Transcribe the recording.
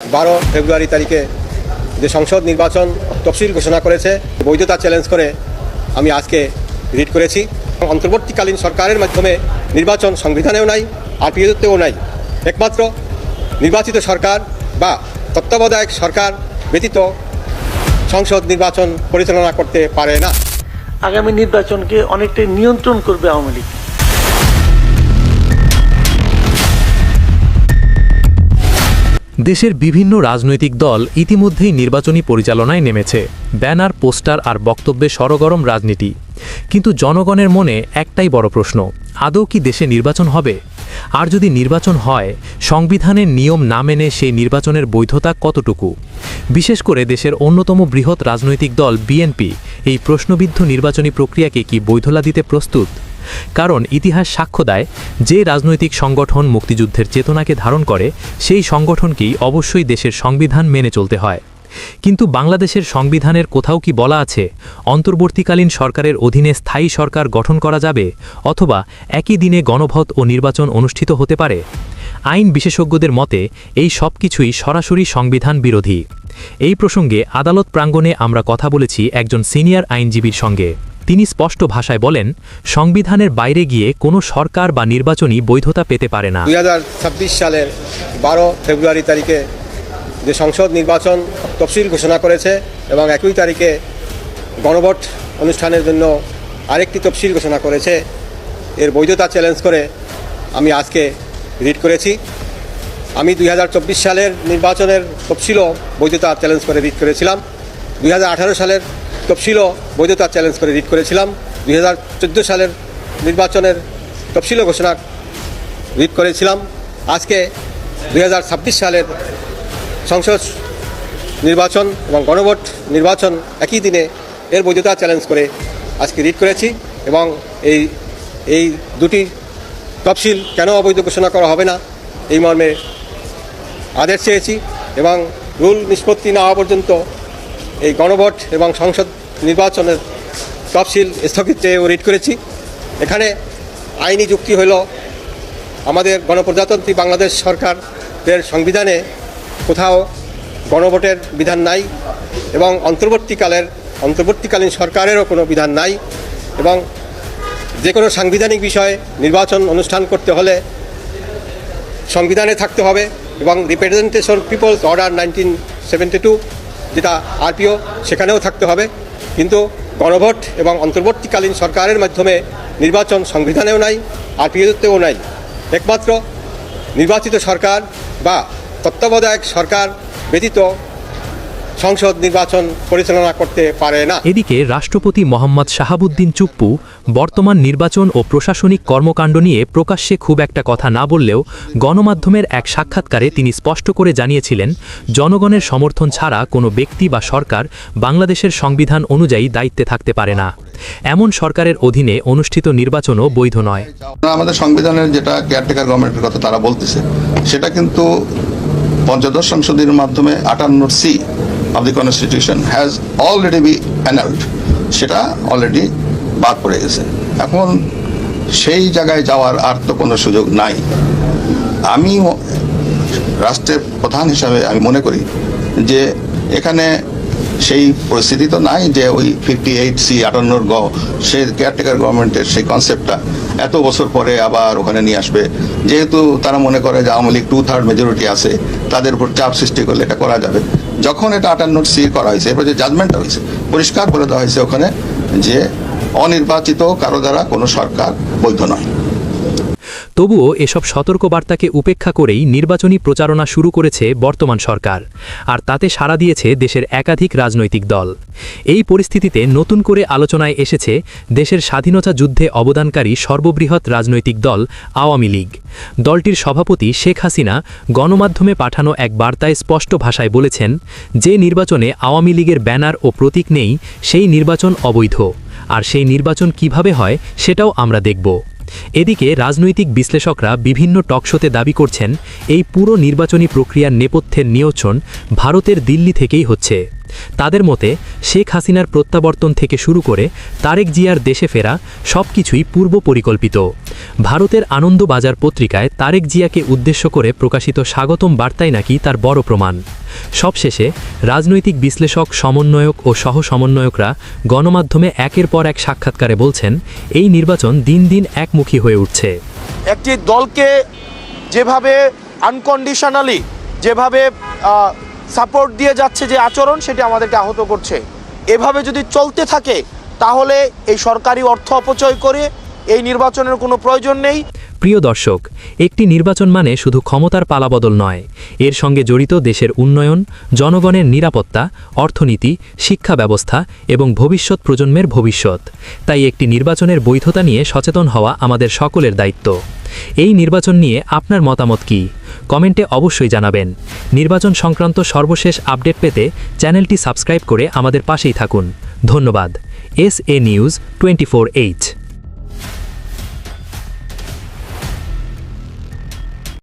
12 ফেব্রুয়ারি তারিখে যে সংসদ নির্বাচন তফসিল ঘোষণা করেছে বৈধতা চ্যালেঞ্জ করে আমি আজকে রিট করেছি। অন্তর্বর্তীকালীন সরকারের মাধ্যমে নির্বাচন সংবিধানেও নাই, আরপিওতেও নাই। একমাত্র নির্বাচিত সরকার বা তত্ত্বাবধায়ক সরকার ব্যতীত সংসদ নির্বাচন পরিচালনা করতে পারে না। আগামী নির্বাচনকে অনেকটাই নিয়ন্ত্রণ করবে আওয়ামী লীগ। দেশের বিভিন্ন রাজনৈতিক দল ইতিমধ্যেই নির্বাচনী পরিচালনায় নেমেছে। ব্যানার, পোস্টার আর বক্তব্যে সরগরম রাজনীতি। কিন্তু জনগণের মনে একটাই বড় প্রশ্ন, আদৌ কি দেশে নির্বাচন হবে? আর যদি নির্বাচন হয়, সংবিধানের নিয়ম না মেনে সেই নির্বাচনের বৈধতা কতটুকু? বিশেষ করে দেশের অন্যতম বৃহৎ রাজনৈতিক দল বিএনপি এই প্রশ্নবিদ্ধ নির্বাচনী প্রক্রিয়াকে কি বৈধতা দিতে প্রস্তুত? কারণ ইতিহাস সাক্ষ্য দেয়, যে রাজনৈতিক সংগঠন মুক্তিযুদ্ধের চেতনাকে ধারণ করে সেই সংগঠনকেই অবশ্যই দেশের সংবিধান মেনে চলতে হয়। কিন্তু বাংলাদেশের সংবিধানের কোথাও কি বলা আছে অন্তর্বর্তীকালীন সরকারের অধীনে স্থায়ী সরকার গঠন করা যাবে, অথবা একই দিনে গণভোট ও নির্বাচন অনুষ্ঠিত হতে পারে? আইন বিশেষজ্ঞদের মতে এই সব কিছুই সরাসরি সংবিধান বিরোধী। এই প্রসঙ্গে আদালত প্রাঙ্গণে আমরা কথা বলেছি একজন সিনিয়র আইনজীবীর সঙ্গে। তিনি স্পষ্ট ভাষায় বলেন, সংবিধানের বাইরে গিয়ে কোনো সরকার বা নির্বাচনই বৈধতা পেতে পারে না। 2026 সালের 12 ফেব্রুয়ারি তারিখে যে সংসদ নির্বাচন তফসিল ঘোষণা করেছে এবং একই তারিখে গণভোট অনুষ্ঠানের জন্য আরেকটি তফসিল ঘোষণা করেছে, এর বৈধতা চ্যালেঞ্জ করে আমি আজকে রিট করেছি। আমি 2024 সালের নির্বাচনের তফসিলও বৈধতা চ্যালেঞ্জ করে রিট করেছিলাম। 2018 সালের তফসিলও বৈধতা চ্যালেঞ্জ করে রিট করেছিলাম। 2014 সালের নির্বাচনের তফসিলও ঘোষণা রিট করেছিলাম। আজকে 2026 সালের সংসদ নির্বাচন এবং গণভোট নির্বাচন একই দিনে, এর বৈধতা চ্যালেঞ্জ করে আজকে রিট করেছি এবং এই দুটি তফসিল কেন অবৈধ ঘোষণা করা হবে না এই মর্মে আদেশ চেয়েছি এবং রুল নিষ্পত্তি না হওয়া পর্যন্ত এই গণভোট এবং সংসদ নির্বাচনের তফসিল স্থগিত চেয়েও রিট করেছি। এখানে আইনি যুক্তি হল, আমাদের গণপ্রজাতন্ত্রী বাংলাদেশ সরকারের সংবিধানে কোথাও গণভোটের বিধান নাই এবং অন্তর্বর্তীকালীন সরকারেরও কোনো বিধান নাই এবং যে কোনো সাংবিধানিক বিষয়ে নির্বাচন অনুষ্ঠান করতে হলে সংবিধানে থাকতে হবে এবং রিপ্রেজেন্টেশন পিপলস অর্ডার 1972 যেটা আরপিও, সেখানেও থাকতে হবে। কিন্তু গণভোট এবং অন্তর্বর্তীকালীন সরকারের মাধ্যমে নির্বাচন সংবিধানেও নাই, আরপিওতেও নাই। একমাত্র নির্বাচিত সরকার বা তত্ত্বাবধায়ক সরকার ব্যতীত সংসদ নির্বাচন পরিচালনা করতে পারে না। এদিকে রাষ্ট্রপতি মোহাম্মদ শাহাবুদ্দিন চুপ্পু বর্তমান নির্বাচন ও প্রশাসনিক কর্মকাণ্ড নিয়ে প্রকাশ্যে খুব একটা কথা না বললেও গণমাধ্যমের এক সাক্ষাৎকারে তিনি স্পষ্ট করে জানিয়েছিলেন, জনগণের সমর্থন ছাড়া কোনো ব্যক্তি বা সরকার বাংলাদেশের সংবিধান অনুযায়ী দায়িত্বে থাকতে পারে না। এমন সরকারের অধীনে অনুষ্ঠিত নির্বাচনও বৈধ নয়। আমাদের সংবিধানের যেটা কেয়ারটেকার গভর্নমেন্টের কথা তারা বলতেছে, সেটা কিন্তু পঞ্চদশ সংশোধনীর মাধ্যমে 58C of the Constitution has already been annulled, সেটা অলরেডি বাদ পড়ে গেছে। এখন সেই জায়গায় যাওয়ার আর তো কোনো সুযোগ নাই। আমি রাষ্ট্রের প্রধান হিসাবে আমি মনে করি যে এখানে সেই পরিস্থিতি তো নাই যে ওই 58C 58 সে কেয়ারটেকার গভর্নমেন্টের সেই কনসেপ্টটা এত বছর পরে আবার ওখানে নিয়ে আসবে। যেহেতু তারা মনে করে যে আওয়ামী লীগ 2/3 মেজরিটি আছে, তাদের উপর চাপ সৃষ্টি করলে এটা করা যাবে। যখন এটা 58C করা হয়েছে, এরপর যে জাজমেন্টটা হয়েছে, পরিষ্কার করে দেওয়া হয়েছে ওখানে যে অনির্বাচিত কারো দ্বারা কোনো সরকার বৈধ নয়। তবুও এসব সতর্কবার্তাকে উপেক্ষা করেই নির্বাচনী প্রচারণা শুরু করেছে বর্তমান সরকার, আর তাতে সাড়া দিয়েছে দেশের একাধিক রাজনৈতিক দল। এই পরিস্থিতিতে নতুন করে আলোচনায় এসেছে দেশের স্বাধীনতা যুদ্ধে অবদানকারী সর্ববৃহৎ রাজনৈতিক দল আওয়ামী লীগ। দলটির সভাপতি শেখ হাসিনা গণমাধ্যমে পাঠানো এক বার্তায় স্পষ্ট ভাষায় বলেছেন, যে নির্বাচনে আওয়ামী লীগের ব্যানার ও প্রতীক নেই সেই নির্বাচন অবৈধ, আর সেই নির্বাচন কিভাবে হয় সেটাও আমরা দেখব। এদিকে রাজনৈতিক বিশ্লেষকরা বিভিন্ন টকশোতে দাবি করছেন, এই পুরো নির্বাচনী প্রক্রিয়ার নেপথ্যের নিয়ন্ত্রণ ভারতের দিল্লি থেকেই হচ্ছে। তাদের মতে শেখ হাসিনার প্রত্যাবর্তন থেকে শুরু করে তারেক জিয়ার দেশে ফেরা সবকিছুই পূর্ব পরিকল্পিত। ভারতের আনন্দবাজার পত্রিকায় তারেক জিয়াকে উদ্দেশ্য করে প্রকাশিত স্বাগতম বার্তাই নাকি তার বড় প্রমাণ। সবশেষে রাজনৈতিক বিশ্লেষক, সমন্বয়ক ও সহ সমন্বয়করা গণমাধ্যমে একের পর এক সাক্ষাৎকারে বলছেন, এই নির্বাচন দিন দিন একমুখী হয়ে উঠছে। একটি দলকে যেভাবে আনকন্ডিশনালি যেভাবে সাপোর্ট দিয়ে যাচ্ছে যে আচরণ, সেটি আমাদেরকে আহত করছে। এভাবে যদি চলতে থাকে তাহলে এই সরকারি অর্থ অপচয় করে এই নির্বাচনের কোনো প্রয়োজন নেই। প্রিয় দর্শক, একটি নির্বাচন মানে শুধু ক্ষমতার পালাবদল নয়, এর সঙ্গে জড়িত দেশের উন্নয়ন, জনগণের নিরাপত্তা, অর্থনীতি, শিক্ষা ব্যবস্থা এবং ভবিষ্যৎ প্রজন্মের ভবিষ্যৎ। তাই একটি নির্বাচনের বৈধতা নিয়ে সচেতন হওয়া আমাদের সকলের দায়িত্ব। এই নির্বাচন নিয়ে আপনার মতামত কি? কমেন্টে অবশ্যই জানাবেন। নির্বাচন সংক্রান্ত সর্বশেষ আপডেট পেতে চ্যানেলটি সাবস্ক্রাইব করে আমাদের পাশেই থাকুন। ধন্যবাদ। SA News 24H।